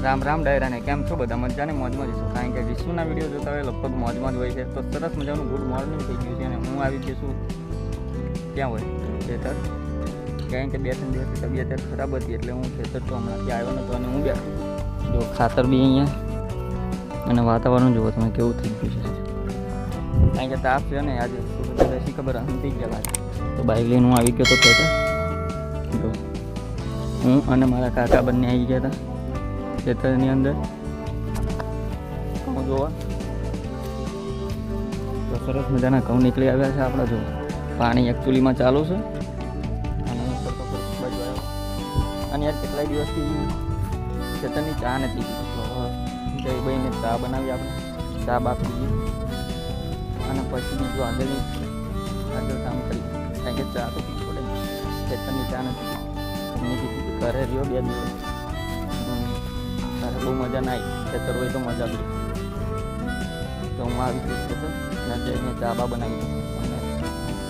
રામ રામ ડાયરાને કેમ છો બધા મજાને મોજમાં જઈશું કારણ કે વિશ્વના વિડીયો જોતા હોય લગભગ મોજમાં જ હોય છે. તો સરસ મજાનું ગુડ મોર્નિંગ થઈ ગયું છે અને હું આવી જઈશું ક્યાં હોય ખેતર, કારણ કે 2-3 દિવસથી તબિયત ખરાબ હતી એટલે હું ખેતર તો હમણાંથી આવ્યો નહોતો અને હું બેઠો જો ખાતર બી અહીંયા અને વાતાવરણ જુઓ તમે કેવું થઈ ગયું છે. કારણ કે તાપ છે ને આજે બેસી ખબર અંતી ગયા લાગે તો બાઇક લઈને હું આવી ગયો તો ખેતર. જો હું અને મારા કાકા બંને આવી ગયા હતા ખેતરની અંદર ઘઉં જોવા. તો સરસ મજાના ઘઉં નીકળી આવ્યા છે આપણા. જો પાણી એકચ્યુઅલીમાં ચાલુ છે અને બાજુ આવ્યો અને યાર કેટલાય દિવસથી ખેતરની ચા નથી જયભાઈને ચા બનાવી આપણે ચા બાપી દીધી અને પછી બીજું આગળ કામ કરી કારણ કે ચા તો પીવી પડે ખેતરની ચા નથી એમની કીધી ઘરે રહ્યો 2 દિવસ તારે બહુ મજા ના આવી ખેતર હોય તો મજા આવી તો હું આવી જઈશ ખેતર જઈને ચા બા બનાવી તમને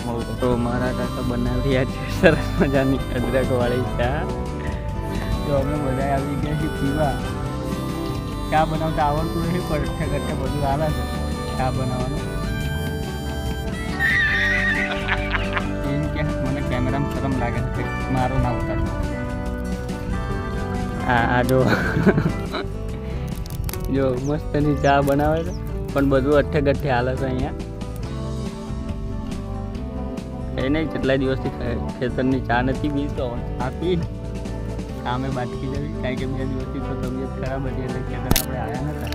મળું તો મારા કાકા બનાવી રહ્યા છે સરસ મજાની અદરકવાળી ચા. તો અમે બધા આવી ગયા છીએ પીવા. ચા બનાવતા આવડતું નથી પણ કરતા બધું આવે છે ચા બનાવવાનું. એમ કે મને કેમેરામાં શરમ લાગે છે મારો ના ઉતારતો. આ જો મસ્તની ચા બનાવે છે પણ બધું અઠ્ઠે ગઠ્ઠે હાલે છે અહીંયા. એ નહીં કેટલા દિવસથી ખેતરની ચા નથી પી તો ચા પી કામે બાટકી જવી કારણ કે 2 દિવસથી તો તબિયત ખરાબ હતી એટલે ખેતર આપણે આવ્યા નતા.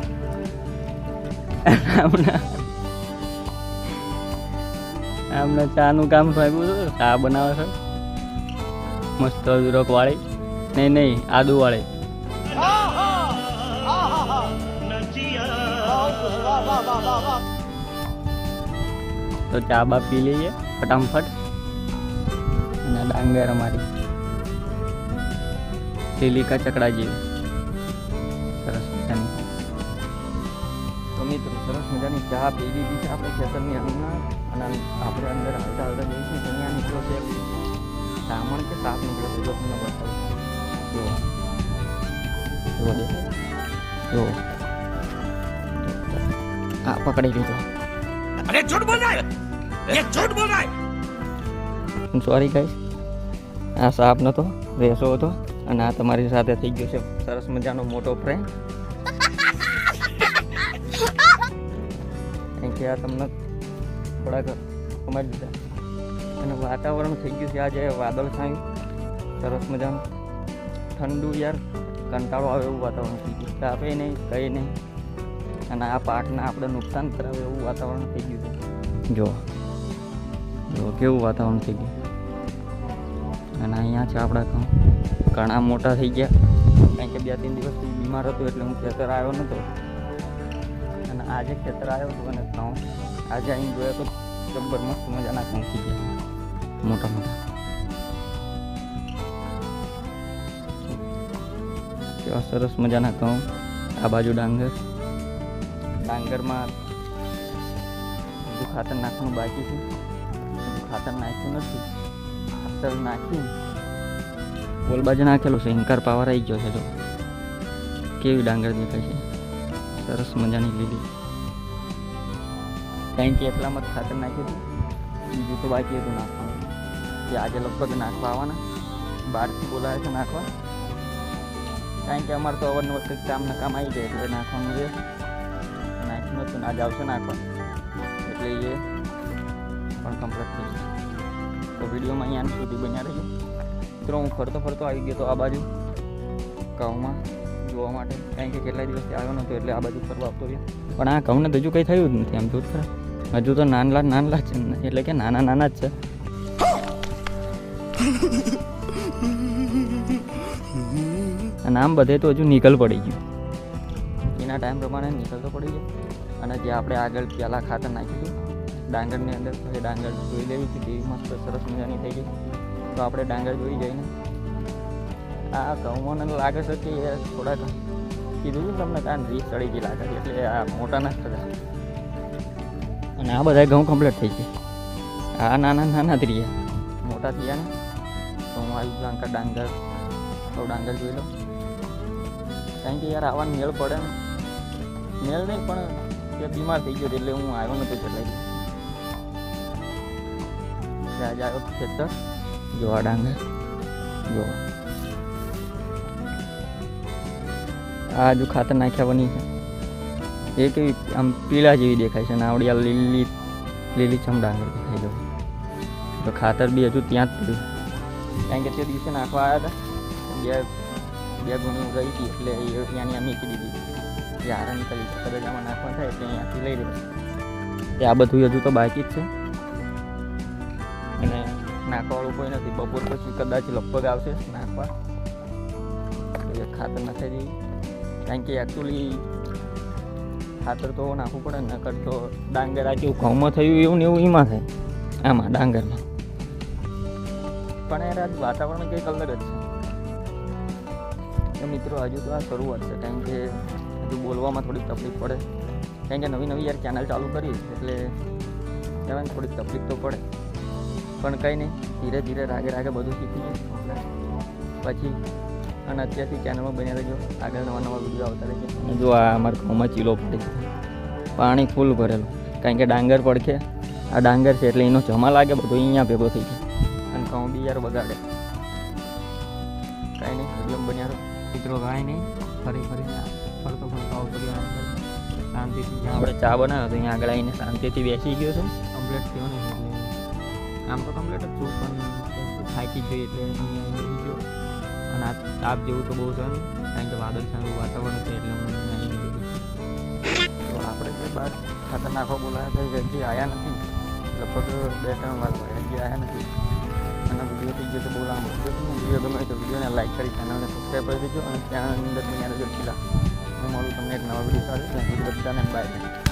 હમણાં ચાનું કામ સોંપ્યું હતું ચા બનાવે છે મસ્ત અદરકવાળી નહીં આદુવાળી. તો ચા બા પી લઈએ ફટાફટ. અને ડાંગર અમારી લીલીકા ચકડા જેવી સરસ મજાની. તો મિત્રો સરસ મજાની ચા પી લીધી છે આપણે ખેતરની અંદર અને આપણે અંદર હાલતા હાલતા જઈશું તો અહીંયા નીકળ્યો છે સામણ કે સાપ નીકળ્યો છે જો તમને બતાવું. જો દેખાય જો આ પકડી લીધો. अरे झूठ बोल रहा है ये झूठ बोल रहा है. સોરી ગાઈસ આ સાપ નતો રેસો હતો અને આ તમારી સાથે થઈ ગયો છે સરસ મજાનો મોટો પ્રેમ. કારણ કે આ તમને થોડાક સમજ દીધા અને વાતાવરણ થઈ ગયું છે આજે વાદળ છાયું સરસ મજાનું ઠંડુ યાર કંટાળો આવે એવું વાતાવરણ થઈ ગયું. તાપે નહીં કંઈ નહીં અને આ પાકને આપણે નુકસાન કરાવે એવું વાતાવરણ થઈ ગયું છે. જો કેવું વાતાવરણ થઈ ગયું. અને અહીંયા છે આપણા ઘઉં ઘણા મોટા થઈ ગયા કારણ કે 2-3 દિવસથી બીમાર હતો એટલે હું ખેતર આવ્યો નહોતો અને આજે ખેતર આવ્યો હતો અને ઘઉં આજે અહીં જોયા તો જબ્બર મસ્ત મજાના ઘઉં થઈ ગયા મોટા મોટા. કેવા સરસ મજાના ઘઉં. આ બાજુ ડાંગરમાં બધું ખાતર નાખવાનું બાકી છે. બધું ખાતર નાખ્યું નથી. ખાતર નાખીને બોલ બાજુ નાખેલું છે. ઇન્કાર પાવર આવી ગયો છે. જો કેવી ડાંગર દેખાય છે સરસ મજાની લીલી. કારણ કે એટલામાં જ ખાતર નાખ્યું હતું બીજું તો બાકી હતું નાખવાનું કે આજે લગભગ નાખવા આવવાના બહારથી બોલાવે છે નાખવા. કારણ કે અમારે તો અવારનવાર કંઈક કામના કામ આવી જાય એટલે નાખવાનું છે. નાખ્યું નતું આજે આવશે નાખવા એટલે એ પણ કમ્પ્લીટ થઈ જાય. તો વિડીયોમાં અહીંયા સુધી બન્યા રહીજો મિત્રો. હું ફરતો આવી ગયો તો આ બાજુ ઘઉંમાં જોવા માટે કારણ કે કેટલા દિવસથી આવ્યો નહોતો એટલે આ બાજુ ફરવા આવતો રહ્યો. પણ આ ઘઉંને હજુ કંઈ થયું જ નથી આમ જોત ખરા. હજુ તો નાનલા છે એટલે કે નાના જ છે. અને આમ બધે તો હજુ નિકલ પડી ગયું એના ટાઈમ પ્રમાણે નિકલ તો પડી ગયો. અને જે આપણે આગળ પહેલાં ખાતર નાખ્યું ડાંગરની અંદર તો એ ડાંગર જોઈ લેવી હતી કેવી મસ્ત સરસ મજાની થઈ ગઈ. તો આપણે ડાંગર જોઈ જઈને આ ઘઉંમાં લાગે છે કે થોડાક કીધું હતું તમને કારણ રીસ ચડી ગઈ લાગે એટલે આ મોટા ના થતા. અને આ બધા ઘઉં કમ્પ્લીટ થઈ ગયા. આ નાના જ રહ્યા મોટા થયા ને તો હું આવી ડાંગર તો ડાંગર જોઈ લો. કારણ કે યાર આવવાનો મેળ પડે ને મેળ નહીં પણ એ બીમાર થઈ ગયો એટલે હું આવ્યો નતો ચલાવી આજે આવ્યો ખેતર જોવા ડાંગર જો આ જો ખાતર નાખ્યા બની છે એ કેવી આમ પીળા જેવી દેખાય છે ને આવડી આ લીલી છમ ડાંગર દેખાઈ જવું તો ખાતર બી હજુ ત્યાં જ પડ્યું કારણ કે તે દિવસે નાખવા આવ્યા હતા બે ગુણી રહી હતી એટલે એ ત્યાંની મૂકી દીધી જે આરણ કરી કદાચ આમાં નાખવા થાય એટલે અહીંયાથી લઈ લેવું એ આ બધું હજુ તો બાકી જ છે અને નાખવાવાળું કોઈ નથી બપોર પછી કદાચ લગભગ આવશે નાખવા એ ખાતર નાખી દઈએ કારણ કે એકચ્યુઅલી ખાતર તો નાખવું પડે ને નકર તો ડાંગર આ જેવું ઘઉંમાં થયું એવું ને એવું એમાં થાય આમાં ડાંગરમાં પણ યાર આજ વાતાવરણ કંઈક અલગ જ છે તો મિત્રો હજુ તો આ શરૂઆત છે કારણ કે હજુ બોલવામાં થોડીક તકલીફ પડે કારણ કે નવી યાર ચેનલ ચાલુ કરી એટલે કહેવાય ને થોડીક તકલીફ તો પડે પણ કંઈ નહીં ધીરે ધીરે રાગે બધું શીખી જાય પછી અને અત્યારથી ચેનલમાં બન્યા રહેજો આગળ નવા વિડીયો આવતા રહેશે અને જો આ અમારા ઘઉંમાં ચીલો પડી પાણી ફૂલ ભરેલું કારણ કે ડાંગર પડખે આ ડાંગર છે એટલે એનો જમા લાગે બધો અહીંયા ભેગો થઈ જાય અને ઘઉં બી યાર બગાડે કાંઈ નહીં એકદમ બન્યા રહો મિત્રો કાંઈ નહીં ફરી ફરતો આવતો શાંતિથી જ્યાં આપણે ચા બનાવ્યો તો અહીંયા આગળ આવીને શાંતિથી બેસી ગયો છું કમ્પ્લીટ થયો ને એટલે આમ તો કમ્પ્લીટ જ છું પણ થાકી જ ગઈ એટલે અહીંયા બેસી ગયો અને આ તાપ જેવું તો બહુ છે ને કારણ કે વાદળછાયું વાતાવરણ છે એટલે હું અહીં ગયું તો આપણે જે બહાર ખાતર નાખવા બોલાયા હતા હજી આવ્યા નથી લગભગ 2-3 વાર હજી આવ્યા નથી અને વિડીયો થઈ ગયો તો બહુ લાંબો વિડીયો ગમે તો વિડીયોને લાઈક કરી ચેનલને સબસ્ક્રાઈબ કરી દેજો અને ચેનલની અંદર બન્યા રહેજો હું મળું તમને એક નવા વિડીયો સાથે બધાને બાય.